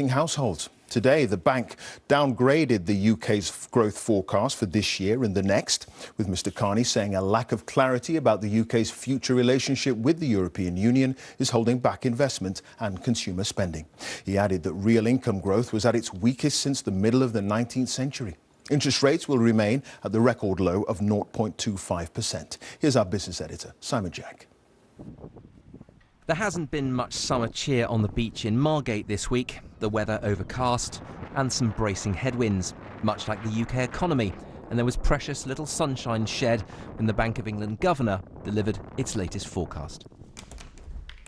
households. Today, the bank downgraded the UK's growth forecast for this year and the next, with Mr Carney saying a lack of clarity about the UK's future relationship with the European Union is holding back investment and consumer spending. He added that real income growth was at its weakest since the middle of the 19th century. Interest rates will remain at the record low of 0.25%. Here's our business editor, Simon Jack. There hasn't been much summer cheer on the beach in Margate this week. The weather overcast and some bracing headwinds, much like the UK economy. And there was precious little sunshine shed when the Bank of England governor delivered its latest forecast.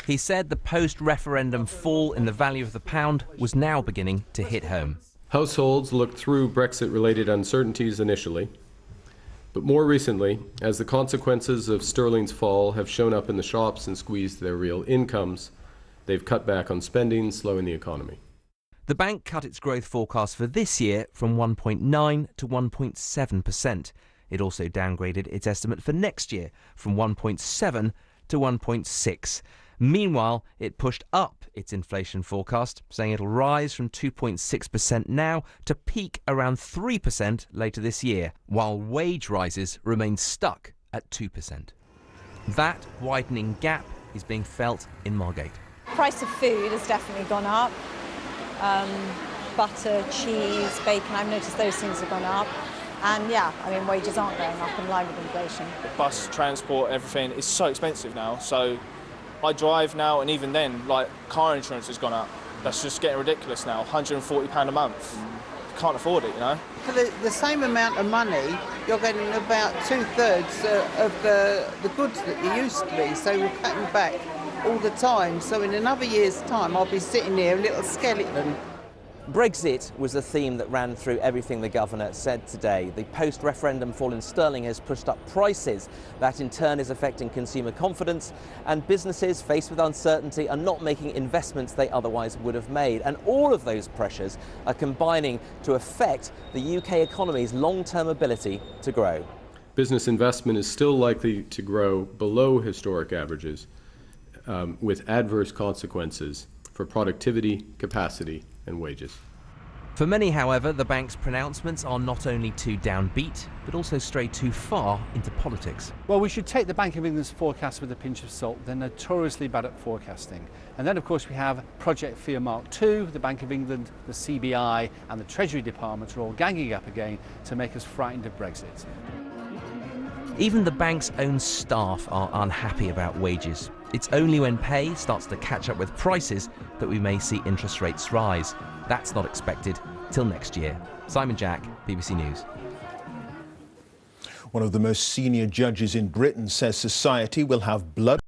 He said the post-referendum fall in the value of the pound was now beginning to hit home. Households looked through Brexit-related uncertainties initially, but more recently, as the consequences of sterling's fall have shown up in the shops and squeezed their real incomes, they've cut back on spending, slowing the economy. The bank cut its growth forecast for this year from 1.9 to 1.7%. It also downgraded its estimate for next year from 1.7 to 1.6. Meanwhile, it pushed up its inflation forecast, saying it'll rise from 2.6% now to peak around 3% later this year, while wage rises remain stuck at 2%. That widening gap is being felt in Margate. Price of food has definitely gone up. Butter, cheese, bacon, I've noticed those things have gone up. And yeah, I mean, wages aren't going up in line with inflation. Bus, transport, everything is so expensive now. So I drive now, and even then, like, car insurance has gone up. That's just getting ridiculous now, £140 a month. You can't afford it, you know. For the same amount of money, you're getting about 2/3 of the goods that you used to be, so we're cutting back all the time. So in another year's time, I'll be sitting here, a little skeleton. Brexit was the theme that ran through everything the governor said today. The post-referendum fall in sterling has pushed up prices. That in turn is affecting consumer confidence, and businesses faced with uncertainty are not making investments they otherwise would have made. And all of those pressures are combining to affect the UK economy's long-term ability to grow. Business investment is still likely to grow below historic averages, with adverse consequences for productivity, capacity, and wages. For many, however, the bank's pronouncements are not only too downbeat, but also stray too far into politics. Well, we should take the Bank of England's forecast with a pinch of salt. They're notoriously bad at forecasting. And then, of course, we have Project Fear Mark II, the Bank of England, the CBI and the Treasury Department are all ganging up again to make us frightened of Brexit. Even the bank's own staff are unhappy about wages. It's only when pay starts to catch up with prices that we may see interest rates rise. That's not expected till next year. Simon Jack, BBC News. One of the most senior judges in Britain says society will have blood